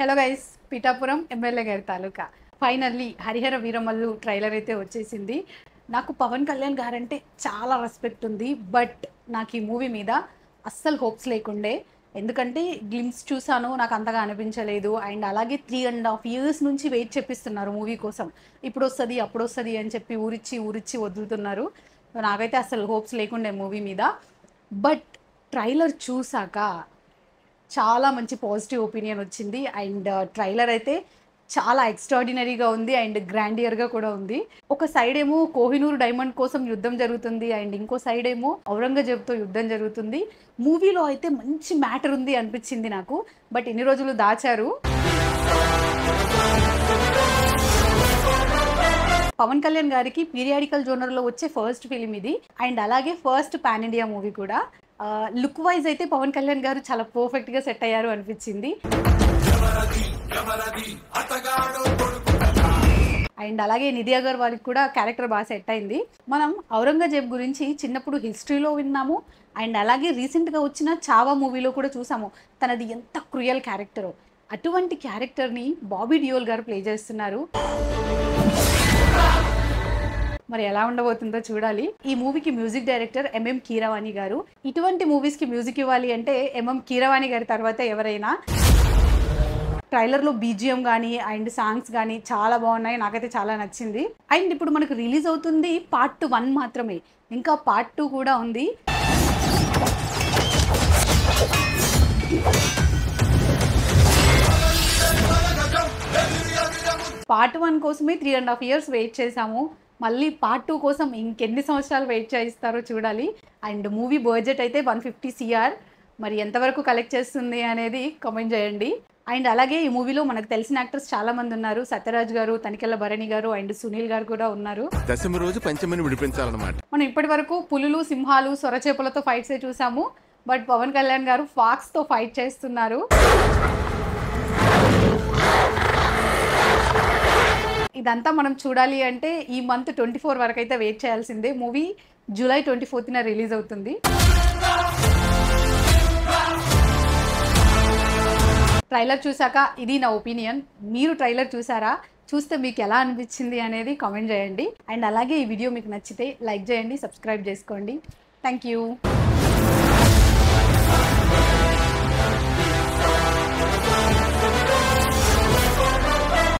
Hello guys, Pithapuram MLA గారి తాలూకా finally Harihara Veeramallu trailer అయితే వచ్చేసింది. నాకు పవన్ కళ్యాణ్ గారంటే చాలా రెస్పెక్ట్ ఉంది. బట్ నాకు ఈ మూవీ మీద అస్సలు హోప్స్ లేకుండే. ఎందుకంటే గ్లిమ్స్ చూసాను, నాకు అంతగా అనిపించలేదు. అండ్ అలాగే 3.5 years నుంచి వెయిట్ చేపిస్తున్నారు మూవీ కోసం. ఇప్పుడు వస్తుంది అప్పుడు వస్తుంది అని చెప్పి ఊరిచ్చి వదులుతున్నారు. నాకైతే అస్సలు హోప్స్ లేకుండే మూవీ మీద. బట్ ట్రైలర్ చూసాక చాలా మంచి పాజిటివ్ ఒపీనియన్ వచ్చింది. అండ్ ట్రైలర్ అయితే చాలా ఎక్స్ట్రాడినరీగా ఉంది అండ్ గ్రాండియర్గా కూడా ఉంది. ఒక సైడ్ ఏమో కోహినూర్ డైమండ్ కోసం యుద్ధం జరుగుతుంది అండ్ ఇంకో సైడ్ ఏమో ఔరంగజేబ్తో యుద్ధం జరుగుతుంది. మూవీలో అయితే మంచి మ్యాటర్ ఉంది అనిపించింది నాకు. బట్ ఇన్ని రోజులు దాచారు. పవన్ కళ్యాణ్ గారికి పీరియాడికల్ జోనర్లో వచ్చే ఫస్ట్ ఫిలిం ఇది. అండ్ అలాగే ఫస్ట్ పాన్ ఇండియా మూవీ కూడా. లుక్ వైజ్ అయితే పవన్ కళ్యాణ్ గారు చాలా పర్ఫెక్ట్గా సెట్ అయ్యారు అనిపించింది. అండ్ అలాగే నిధి అగర్వాల్కి కూడా క్యారెక్టర్ బాగా సెట్ అయింది. మనం ఔరంగజేబ్ గురించి చిన్నప్పుడు హిస్టరీలో విన్నాము. అండ్ అలాగే రీసెంట్గా వచ్చిన చావా మూవీలో కూడా చూసాము తనది ఎంత క్రూయల్ క్యారెక్టరో. అటువంటి క్యారెక్టర్ని బాబీ డియోల్ గారు ప్లే చేస్తున్నారు. మరి ఎలా ఉండబోతుందో చూడాలి. ఈ మూవీకి మ్యూజిక్ డైరెక్టర్ ఎంఎం కీరవాణి గారు. ఇటువంటి మూవీస్కి మ్యూజిక్ ఇవ్వాలి అంటే ఎంఎం కీరవాణి గారి తర్వాత ఎవరైనా. ట్రైలర్లో బీజిఎం కానీ అండ్ సాంగ్స్ కానీ చాలా బాగున్నాయి. నాకైతే చాలా నచ్చింది. అండ్ ఇప్పుడు మనకు రిలీజ్ అవుతుంది పార్ట్ 1 మాత్రమే, ఇంకా పార్ట్ 2 కూడా ఉంది. పార్ట్ 1 కోసమే 3.5 years వెయిట్ చేశాము. మళ్ళీ పార్ట్ 2 కోసం ఇంకెన్ని సంవత్సరాలు వెయిట్ చేయిస్తారో చూడాలి. అండ్ మూవీ బడ్జెట్ అయితే 150 crore. మరి ఎంతవరకు కలెక్ట్ చేస్తుంది అనేది కామెంట్ చేయండి. అండ్ అలాగే ఈ మూవీలో మనకు తెలిసిన యాక్టర్స్ చాలా మంది ఉన్నారు. సత్యరాజ్ గారు, తనికెళ్ళ భరణి గారు అండ్ సునీల్ గారు కూడా ఉన్నారు. దశమి రోజు పంచమిని విడిపించాలన్నమాట. మనం ఇప్పటి వరకు పులులు, సింహాలు, సొరచేపలతో ఫైట్సే చూసాము. బట్ పవన్ కళ్యాణ్ గారు ఫాక్స్తో ఫైట్ చేస్తున్నారు. ఇదంతా మనం చూడాలి అంటే ఈ మంత్ 24 వరకు అయితే వెయిట్ చేయాల్సిందే. మూవీ July 24న రిలీజ్ అవుతుంది. ట్రైలర్ చూసాక ఇది నా ఒపీనియన్. మీరు ట్రైలర్ చూసారా? చూస్తే మీకు ఎలా అనిపించింది అనేది కామెంట్ చేయండి. అండ్ అలాగే ఈ వీడియో మీకు నచ్చితే లైక్ చేయండి, సబ్స్క్రైబ్ చేసుకోండి. Thank you.